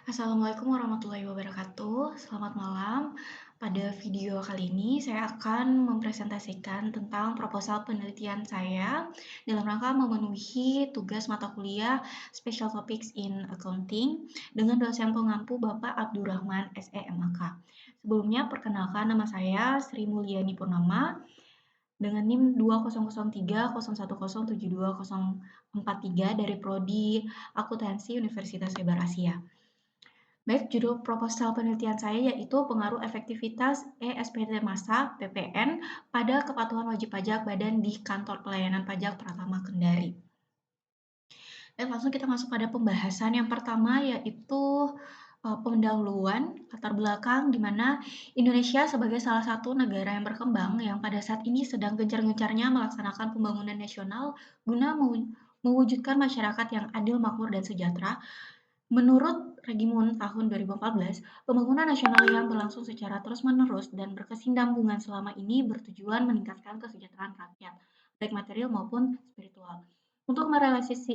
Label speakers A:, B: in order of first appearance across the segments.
A: Assalamualaikum warahmatullahi wabarakatuh. Selamat malam. Pada video kali ini saya akan mempresentasikan tentang proposal penelitian saya dalam rangka memenuhi tugas mata kuliah Special Topics in Accounting dengan dosen pengampu Bapak Abdurrahman SEMAK. Sebelumnya perkenalkan, nama saya Sri Mulyani Purnama dengan NIM 200301072043 dari Prodi Akuntansi Universitas Lebar Asia. Baik, judul proposal penelitian saya yaitu pengaruh efektivitas ESPT masa (PPN) pada kepatuhan wajib pajak badan di Kantor Pelayanan Pajak Pratama Kendari. Dan langsung kita masuk pada pembahasan yang pertama yaitu pendahuluan latar belakang di mana Indonesia sebagai salah satu negara yang berkembang yang pada saat ini sedang gencar-gencarnya melaksanakan pembangunan nasional guna mewujudkan masyarakat yang adil, makmur, dan sejahtera. Menurut Regimun tahun 2014, pembangunan nasional yang berlangsung secara terus-menerus dan berkesinambungan selama ini bertujuan meningkatkan kesejahteraan rakyat, baik material maupun spiritual. Untuk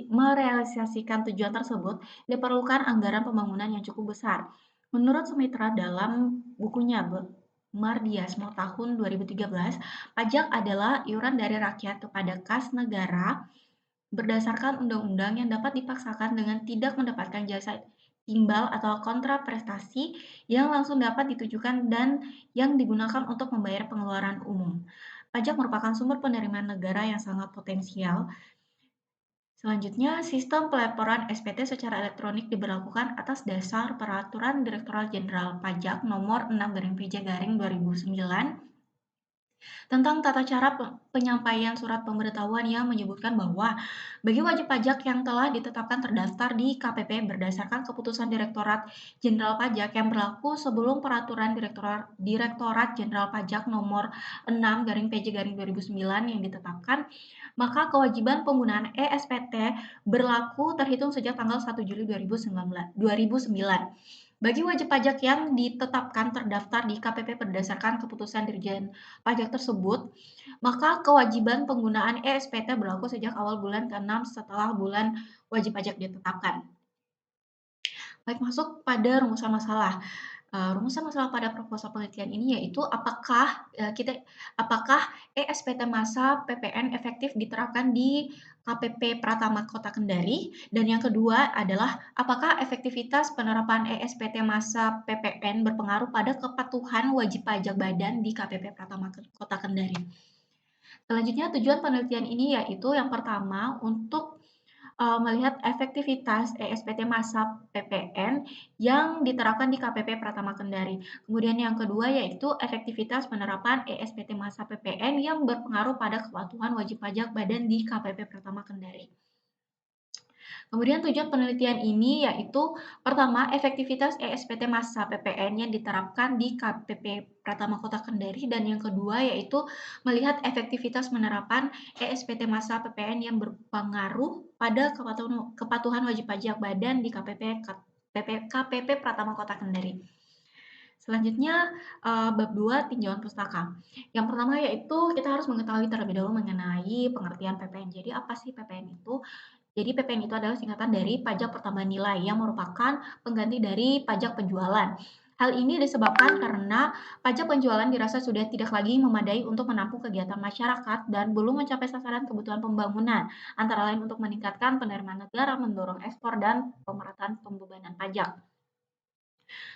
A: merealisasikan tujuan tersebut, diperlukan anggaran pembangunan yang cukup besar. Menurut Sumitra dalam bukunya Mardiasmo tahun 2013, pajak adalah iuran dari rakyat kepada kas negara berdasarkan undang-undang yang dapat dipaksakan dengan tidak mendapatkan jasa timbal atau kontra prestasi yang langsung dapat ditujukan dan yang digunakan untuk membayar pengeluaran umum. Pajak merupakan sumber penerimaan negara yang sangat potensial. Selanjutnya, sistem pelaporan SPT secara elektronik diberlakukan atas dasar Peraturan Direktorat Jenderal Pajak Nomor 6/PJ/2009 tentang tata cara penyampaian surat pemberitahuan yang menyebutkan bahwa bagi wajib pajak yang telah ditetapkan terdaftar di KPP berdasarkan keputusan Direktorat Jenderal Pajak yang berlaku sebelum Peraturan Direktorat Jenderal Pajak Nomor 6/PJ/2009 yang ditetapkan, maka kewajiban penggunaan ESPT berlaku terhitung sejak tanggal 1 Juli 2009. Bagi wajib pajak yang ditetapkan terdaftar di KPP berdasarkan keputusan Dirjen Pajak tersebut, maka kewajiban penggunaan ESPT berlaku sejak awal bulan ke-6 setelah bulan wajib pajak ditetapkan. Baik, masuk pada rumusan masalah. Rumusan masalah pada proposal penelitian ini yaitu apakah ESPT masa PPN efektif diterapkan di KPP Pratama Kota Kendari, dan yang kedua adalah apakah efektivitas penerapan ESPT masa PPN berpengaruh pada kepatuhan wajib pajak badan di KPP Pratama Kota Kendari. Selanjutnya, tujuan penelitian ini yaitu yang pertama untuk melihat efektivitas ESPT masa PPN yang diterapkan di KPP Pratama Kendari. Kemudian yang kedua yaitu efektivitas penerapan ESPT masa PPN yang berpengaruh pada kepatuhan wajib pajak badan di KPP Pratama Kendari. Kemudian tujuan penelitian ini yaitu pertama, efektivitas ESPT masa PPN yang diterapkan di KPP Pratama Kota Kendari, dan yang kedua yaitu melihat efektivitas penerapan ESPT masa PPN yang berpengaruh pada kepatuhan wajib pajak badan di KPP Pratama Kota Kendari. Selanjutnya, bab 2 tinjauan pustaka. Yang pertama yaitu kita harus mengetahui terlebih dahulu mengenai pengertian PPN. Jadi apa sih PPN itu? Jadi PPN itu adalah singkatan dari pajak pertambahan nilai yang merupakan pengganti dari pajak penjualan. Hal ini disebabkan karena pajak penjualan dirasa sudah tidak lagi memadai untuk menampung kegiatan masyarakat dan belum mencapai sasaran kebutuhan pembangunan, antara lain untuk meningkatkan penerimaan negara, mendorong ekspor, dan pemerataan pembebanan pajak.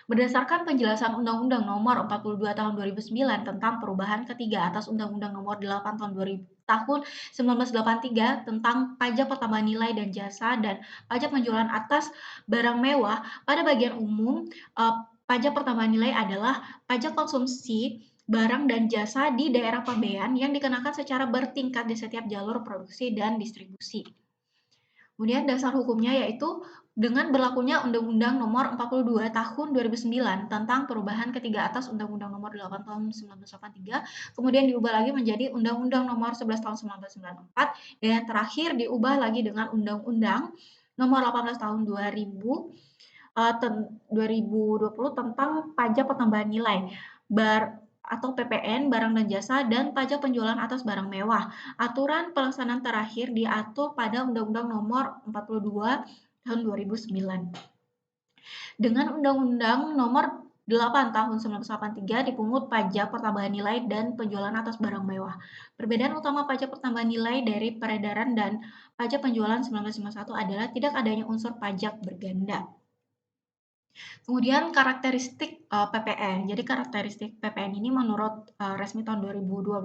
A: Berdasarkan penjelasan Undang-Undang Nomor 42 Tahun 2009 tentang perubahan ketiga atas Undang-Undang Nomor 8 Tahun 1983 tentang pajak pertambahan nilai dan jasa dan pajak penjualan atas barang mewah, pada bagian umum pajak pertambahan nilai adalah pajak konsumsi barang dan jasa di daerah pabean yang dikenakan secara bertingkat di setiap jalur produksi dan distribusi. Kemudian dasar hukumnya yaitu dengan berlakunya Undang-Undang Nomor 42 Tahun 2009 tentang perubahan ketiga atas Undang-Undang Nomor 8 Tahun 1983, kemudian diubah lagi menjadi Undang-Undang Nomor 11 Tahun 1994, dan yang terakhir diubah lagi dengan Undang-Undang Nomor 18 Tahun 2020 tentang pajak pertambahan nilai atau PPN, barang dan jasa, dan pajak penjualan atas barang mewah. Aturan pelaksanaan terakhir diatur pada Undang-Undang Nomor 42 Tahun 2009. Dengan Undang-Undang Nomor 8 Tahun 1983 dipungut pajak pertambahan nilai dan penjualan atas barang mewah. Perbedaan utama pajak pertambahan nilai dari peredaran dan pajak penjualan 1951 adalah tidak adanya unsur pajak berganda. Kemudian karakteristik PPN. Jadi karakteristik PPN ini menurut resmi tahun 2012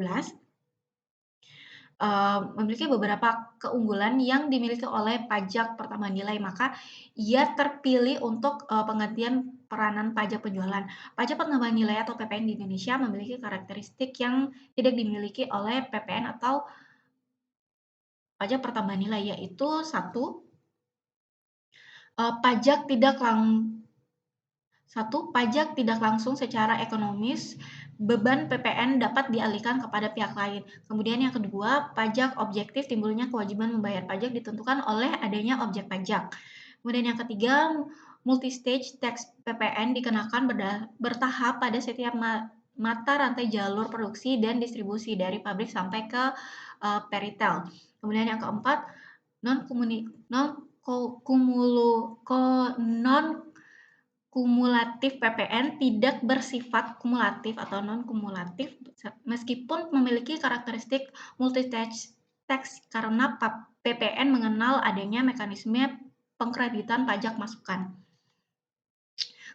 A: memiliki beberapa keunggulan yang dimiliki oleh pajak pertambahan nilai, maka ia terpilih untuk penggantian peranan pajak penjualan. Pajak pertambahan nilai atau PPN di Indonesia memiliki karakteristik yang tidak dimiliki oleh PPN atau pajak pertambahan nilai, yaitu satu, pajak tidak lang Satu, pajak tidak langsung secara ekonomis, beban PPN dapat dialihkan kepada pihak lain. Kemudian yang kedua, pajak objektif, timbulnya kewajiban membayar pajak ditentukan oleh adanya objek pajak. Kemudian yang ketiga, multi-stage tax PPN dikenakan bertahap pada setiap mata rantai jalur produksi dan distribusi dari pabrik sampai ke peritel. Kemudian yang keempat, non kumulatif PPN tidak bersifat kumulatif atau non-kumulatif meskipun memiliki karakteristik multi-tax karena PPN mengenal adanya mekanisme pengkreditan pajak masukan.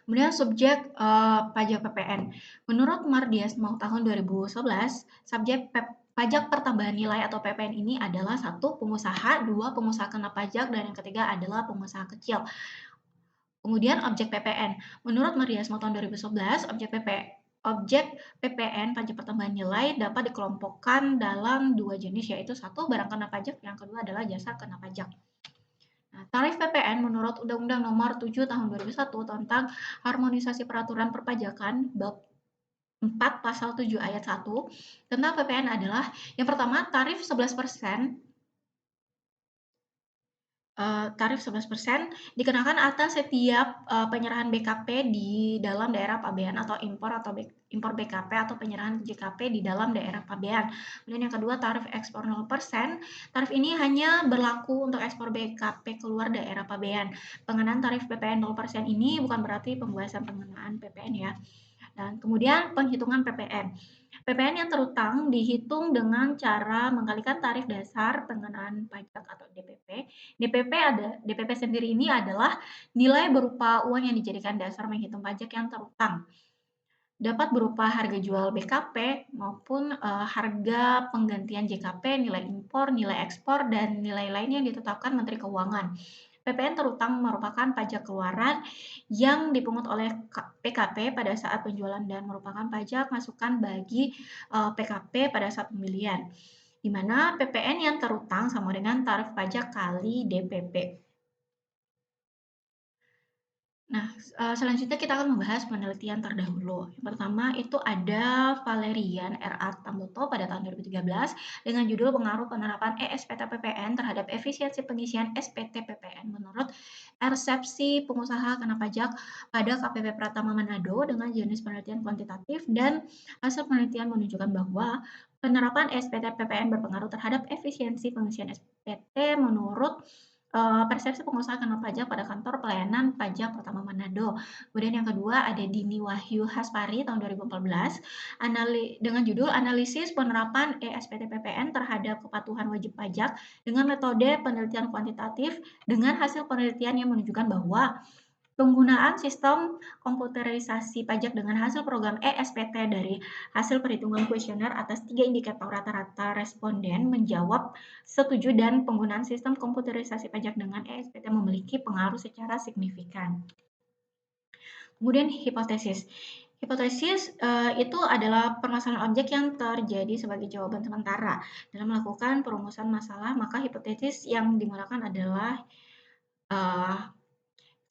A: Kemudian subjek pajak PPN. Menurut Mardiasmo tahun 2011, subjek pajak pertambahan nilai atau PPN ini adalah satu, pengusaha, dua, pengusaha kena pajak, dan yang ketiga adalah pengusaha kecil. Kemudian objek PPN. Menurut Mariasmo tahun 2011, objek PPN pajak pertambahan nilai dapat dikelompokkan dalam dua jenis, yaitu satu, barang kena pajak, yang kedua adalah jasa kena pajak. Nah, tarif PPN menurut Undang-Undang Nomor 7 Tahun 2001 tentang Harmonisasi Peraturan Perpajakan Bab 4 Pasal 7 Ayat 1 tentang PPN adalah yang pertama, tarif 11%. Tarif 11% dikenakan atas setiap penyerahan BKP di dalam daerah pabean atau impor BKP atau penyerahan JKP di dalam daerah pabean. Kemudian yang kedua, tarif ekspor 0%. Tarif ini hanya berlaku untuk ekspor BKP keluar daerah pabean. Pengenaan tarif PPN 0% ini bukan berarti pembahasan pengenaan PPN ya. Dan kemudian penghitungan PPN. PPN yang terutang dihitung dengan cara mengkalikan tarif dasar pengenaan pajak atau DPP. DPP sendiri ini adalah nilai berupa uang yang dijadikan dasar menghitung pajak yang terutang. Dapat berupa harga jual BKP maupun harga penggantian JKP, nilai impor, nilai ekspor, dan nilai lainnya yang ditetapkan Menteri Keuangan. PPN terutang merupakan pajak keluaran yang dipungut oleh PKP pada saat penjualan dan merupakan pajak masukan bagi PKP pada saat pembelian, di mana PPN yang terutang sama dengan tarif pajak kali DPP. Nah, selanjutnya kita akan membahas penelitian terdahulu. Yang pertama itu ada Valerian R.A. Tambuto pada tahun 2013 dengan judul Pengaruh Penerapan ESPT PPN terhadap Efisiensi Pengisian SPT PPN menurut Persepsi Pengusaha Kena Pajak pada KPP Pratama Manado dengan jenis penelitian kuantitatif, dan hasil penelitian menunjukkan bahwa penerapan SPT PPN berpengaruh terhadap efisiensi pengisian SPT menurut persepsi pengusaha kena pajak pada kantor pelayanan pajak Pratama Manado. Kemudian yang kedua ada Dini Wahyu Haspari tahun 2014 dengan judul Analisis Penerapan ESPT PPN terhadap Kepatuhan Wajib Pajak dengan metode penelitian kuantitatif, dengan hasil penelitian yang menunjukkan bahwa penggunaan sistem komputerisasi pajak dengan hasil program ESPT dari hasil perhitungan kuesioner atas 3 indikator rata-rata responden menjawab setuju, dan penggunaan sistem komputerisasi pajak dengan ESPT memiliki pengaruh secara signifikan. Kemudian hipotesis. Hipotesis itu adalah permasalahan objek yang terjadi sebagai jawaban sementara. Dalam melakukan perumusan masalah, maka hipotesis yang digunakan adalah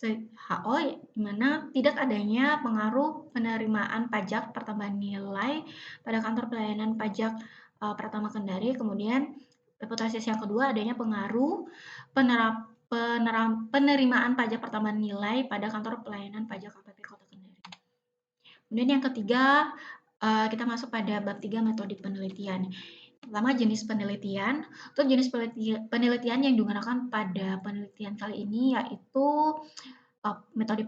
A: HO, di mana tidak adanya pengaruh penerimaan pajak pertambahan nilai pada kantor pelayanan pajak Pratama Kendari. Kemudian hipotesis yang kedua adanya pengaruh penerimaan pajak pertambahan nilai pada kantor pelayanan pajak KPP Kota Kendari. Kemudian yang ketiga, kita masuk pada bab 3 metode penelitian. Pertama, jenis penelitian. Untuk jenis penelitian yang digunakan pada penelitian kali ini yaitu metode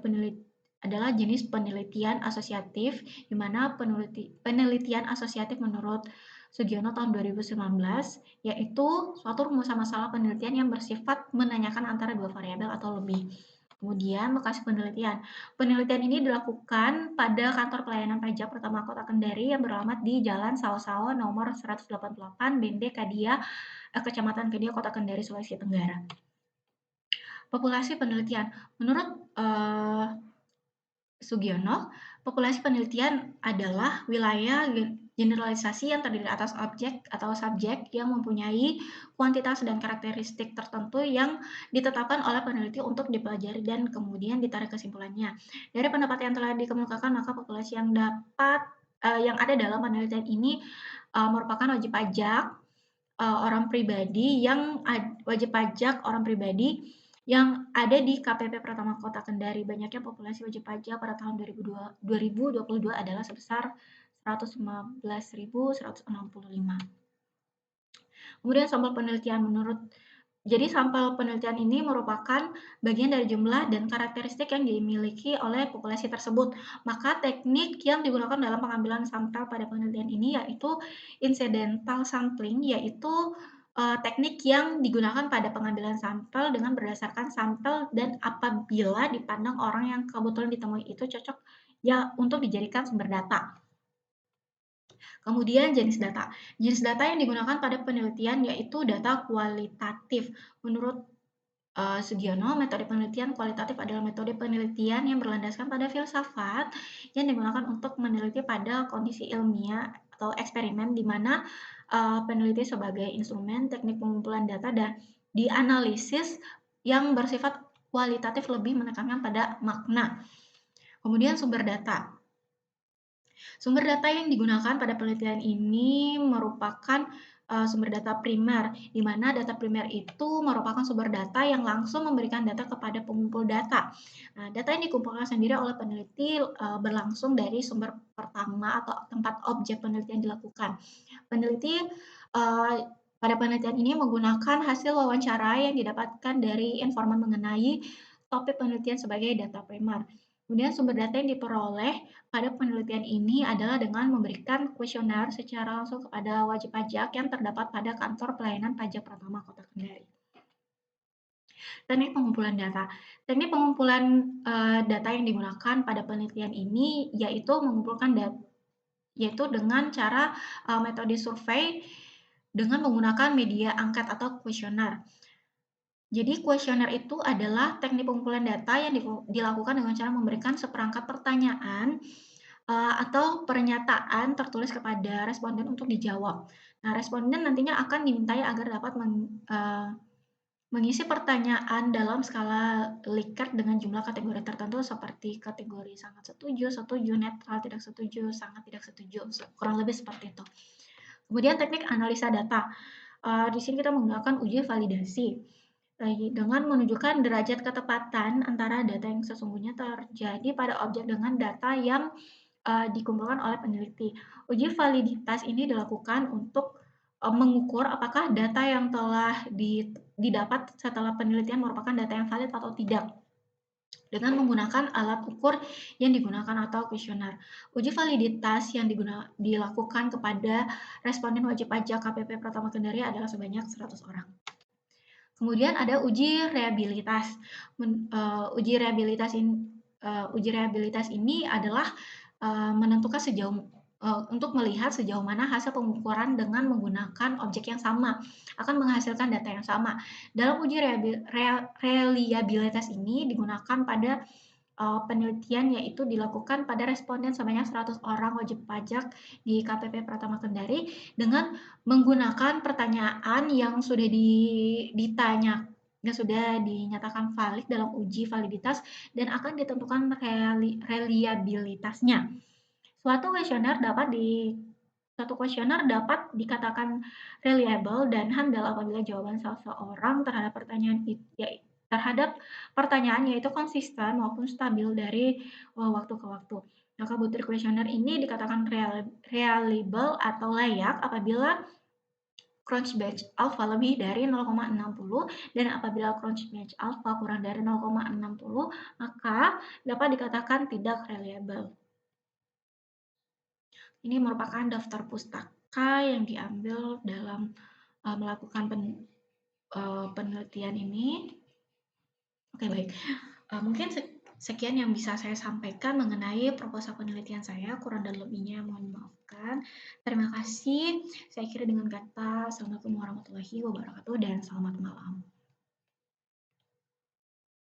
A: adalah jenis penelitian asosiatif, di mana penelitian asosiatif menurut Sugiono tahun 2019, yaitu suatu rumusan masalah penelitian yang bersifat menanyakan antara dua variabel atau lebih. Kemudian lokasi penelitian. Penelitian ini dilakukan pada kantor pelayanan pajak pertama Kota Kendari yang beralamat di Jalan Sao-Sao nomor 188 Bende Kadia, Kecamatan Kedia, Kota Kendari, Sulawesi Tenggara. Populasi penelitian. Menurut Sugiono, populasi penelitian adalah wilayah generalisasi yang terdiri atas objek atau subjek yang mempunyai kuantitas dan karakteristik tertentu yang ditetapkan oleh peneliti untuk dipelajari dan kemudian ditarik kesimpulannya. Dari pendapat yang telah dikemukakan, maka populasi yang ada dalam penelitian ini merupakan wajib pajak orang pribadi yang ada di KPP Pratama Kota Kendari. Banyaknya populasi wajib pajak pada tahun 2022 adalah sebesar 115.165. Kemudian sampel penelitian sampel penelitian ini merupakan bagian dari jumlah dan karakteristik yang dimiliki oleh populasi tersebut. Maka teknik yang digunakan dalam pengambilan sampel pada penelitian ini yaitu incidental sampling, yaitu teknik yang digunakan pada pengambilan sampel dengan berdasarkan sampel dan apabila dipandang orang yang kebetulan ditemui itu cocok ya untuk dijadikan sumber data. Kemudian jenis data. Jenis data yang digunakan pada penelitian yaitu data kualitatif. Menurut Sugiono, metode penelitian kualitatif adalah metode penelitian yang berlandaskan pada filsafat yang digunakan untuk meneliti pada kondisi ilmiah atau eksperimen di mana peneliti sebagai instrumen teknik pengumpulan data dan dianalisis yang bersifat kualitatif lebih menekankan pada makna. Kemudian sumber data. Sumber data yang digunakan pada penelitian ini merupakan sumber data primer, di mana data primer itu merupakan sumber data yang langsung memberikan data kepada pengumpul data. Nah, data yang dikumpulkan sendiri oleh peneliti berlangsung dari sumber pertama atau tempat objek penelitian dilakukan. Peneliti pada penelitian ini menggunakan hasil wawancara yang didapatkan dari informan mengenai topik penelitian sebagai data primer. Kemudian sumber data yang diperoleh pada penelitian ini adalah dengan memberikan kuesioner secara langsung kepada wajib pajak yang terdapat pada kantor pelayanan pajak pertama Kota Kendari. Teknik pengumpulan data. Teknik pengumpulan data yang digunakan pada penelitian ini yaitu mengumpulkan data yaitu dengan cara metode survei dengan menggunakan media angket atau kuesioner. Jadi kuesioner itu adalah teknik pengumpulan data yang dilakukan dengan cara memberikan seperangkat pertanyaan atau pernyataan tertulis kepada responden untuk dijawab. Nah, responden nantinya akan dimintai agar dapat mengisi pertanyaan dalam skala Likert dengan jumlah kategori tertentu seperti kategori sangat setuju, setuju, netral, tidak setuju, sangat tidak setuju, kurang lebih seperti itu. Kemudian teknik analisa data. Di sini kita menggunakan uji validasi dengan menunjukkan derajat ketepatan antara data yang sesungguhnya terjadi pada objek dengan data yang dikumpulkan oleh peneliti. Uji validitas ini dilakukan untuk mengukur apakah data yang telah didapat setelah penelitian merupakan data yang valid atau tidak dengan menggunakan alat ukur yang digunakan atau kuesioner. Uji validitas yang dilakukan kepada responden wajib pajak KPP Pratama Kendari adalah sebanyak 100 orang. Kemudian ada uji rehabilitas. Uji rehabilitas ini adalah menentukan untuk melihat sejauh mana hasil pengukuran dengan menggunakan objek yang sama akan menghasilkan data yang sama. Dalam uji reliabilitas ini digunakan pada penelitian yaitu dilakukan pada responden sebanyak 100 orang wajib pajak di KPP Pratama Kendari dengan menggunakan pertanyaan yang sudah dinyatakan valid dalam uji validitas dan akan ditentukan reliabilitasnya. Suatu kuesioner dapat dikatakan reliable dan handal apabila jawaban seseorang terhadap pertanyaan yaitu konsisten maupun stabil dari waktu ke waktu. Maka butir kuesioner ini dikatakan reliable atau layak apabila Crunchbatch alpha lebih dari 0,60 dan apabila Crunchbatch alpha kurang dari 0,60 maka dapat dikatakan tidak reliable. Ini merupakan daftar pustaka yang diambil dalam melakukan penelitian ini. Oke, baik. Mungkin sekian yang bisa saya sampaikan mengenai proposal penelitian saya, kurang dan lebihnya mohon dimaafkan. Terima kasih. Saya akhiri dengan kata, Assalamualaikum warahmatullahi wabarakatuh dan selamat malam.